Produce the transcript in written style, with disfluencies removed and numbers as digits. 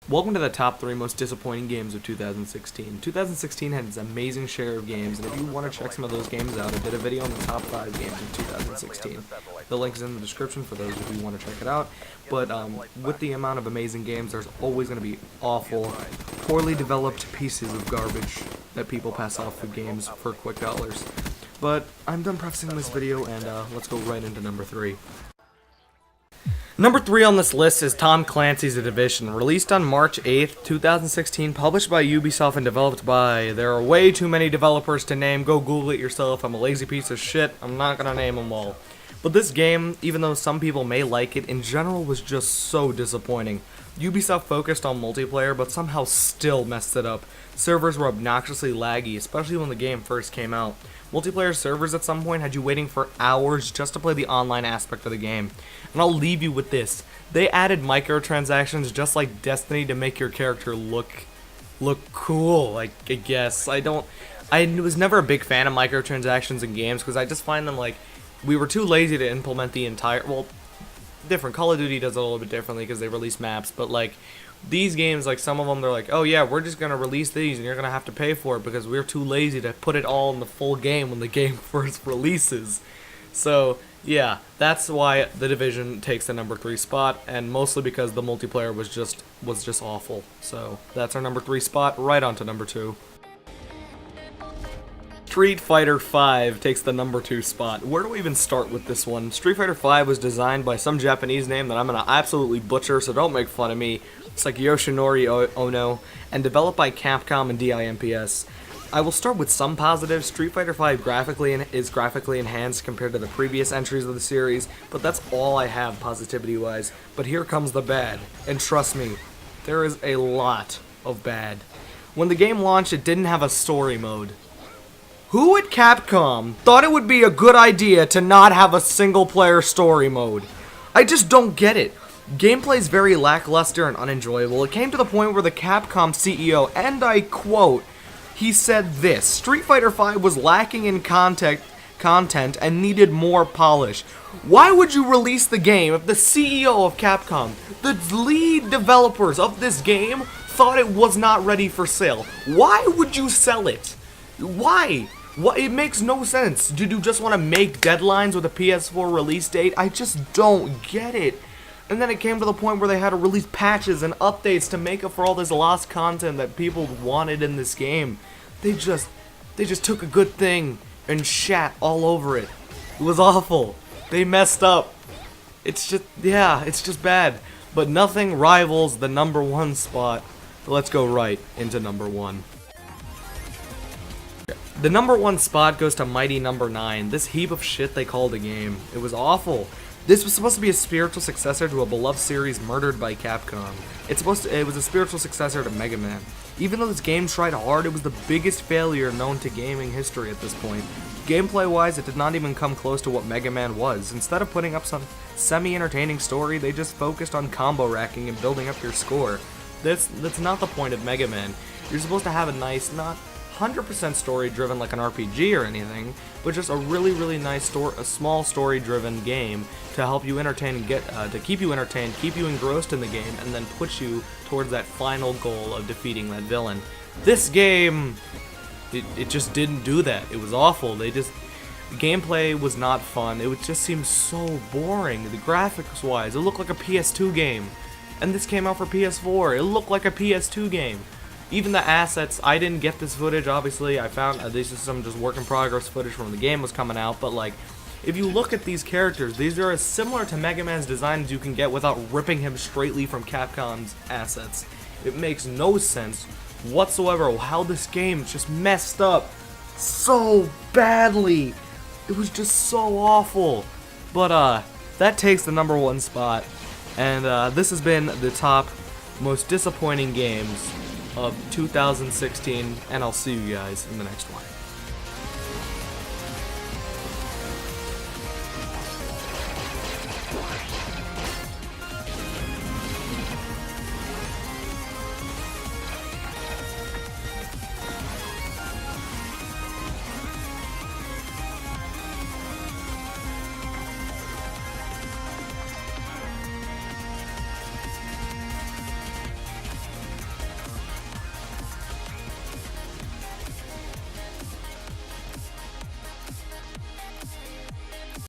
Welcome to the top 3 most disappointing games of 2016. 2016 had its amazing share of games, and if you want to check some of those games out, I did a video on the top 5 games of 2016. The link is in the description for those if you want to check it out. But with the amount of amazing games, there's always going to be awful, poorly developed pieces of garbage that people pass off for games for quick dollars. But I'm done prefacing this video, and let's go right into number 3. Number 3 on this list is Tom Clancy's The Division, released on March 8th, 2016, published by Ubisoft and developed by... There are way too many developers to name, go Google it yourself, I'm a lazy piece of shit, I'm not gonna name them all. But this game, even though some people may like it, in general was just so disappointing. Ubisoft focused on multiplayer, but somehow still messed it up. Servers were obnoxiously laggy, especially when the game first came out. Multiplayer servers at some point had you waiting for hours just to play the online aspect of the game. And I'll leave you with this. They added microtransactions just like Destiny to make your character look cool, I guess. I was never a big fan of microtransactions in games because I just find them like, we were too lazy to implement the entire, well, different. Call of Duty does it a little bit differently because they release maps, but like, these games, like some of them, they're like, oh yeah, we're just gonna release these and you're gonna have to pay for it because we're too lazy to put it all in the full game when the game first releases. So yeah, that's why The Division takes the number 3 spot, and mostly because the multiplayer was just awful. So that's our number 3 spot. Right on to number 2. Street Fighter V takes the number 2 spot. Where do we even start with this one? Street Fighter V was designed by some Japanese name that I'm gonna absolutely butcher, so don't make fun of me. It's like Yoshinori Ono, and developed by Capcom and DIMPS. I will start with some positives. Street Fighter V is graphically enhanced compared to the previous entries of the series, but that's all I have positivity-wise. But here comes the bad, and trust me, there is a lot of bad. When the game launched, it didn't have a story mode. Who at Capcom thought it would be a good idea to not have a single-player story mode? I just don't get it. Gameplay is very lackluster and unenjoyable. It came to the point where the Capcom CEO, and I quote, he said this: Street Fighter V was lacking in content and needed more polish. Why would you release the game if the CEO of Capcom, the lead developers of this game, thought it was not ready for sale? Why would you sell it? Why? It makes no sense. Did you just want to make deadlines with a PS4 release date? I just don't get it. And then it came to the point where they had to release patches and updates to make up for all this lost content that people wanted in this game. They just took a good thing and shat all over it. It was awful. They messed up. It's just bad. But nothing rivals the number 1 spot. Let's go right into number 1. The number 1 spot goes to Mighty Number 9, this heap of shit they called a game. It was awful. This was supposed to be a spiritual successor to a beloved series murdered by Capcom. It was a spiritual successor to Mega Man. Even though this game tried hard, it was the biggest failure known to gaming history at this point. Gameplay-wise, it did not even come close to what Mega Man was. Instead of putting up some semi-entertaining story, they just focused on combo racking and building up your score. That's not the point of Mega Man. You're supposed to have a nice, not 100% story driven like an RPG or anything, but just a really nice a small story driven game to help you entertain and to keep you entertained, keep you engrossed in the game, and then push you towards that final goal of defeating that villain. This game, it just didn't do that. It was awful. The gameplay was not fun. It just seemed so boring. The graphics wise, it looked like a PS2 game, and this came out for PS4. It looked like a PS2 game. Even the assets, I didn't get this footage, obviously. I found this is some just work in progress footage from when the game was coming out, but like, if you look at these characters, these are as similar to Mega Man's design as you can get without ripping him straightly from Capcom's assets. It makes no sense whatsoever how this game just messed up so badly. It was just so awful. But that takes the number 1 spot, and this has been the top most disappointing games of 2016, and I'll see you guys in the next one.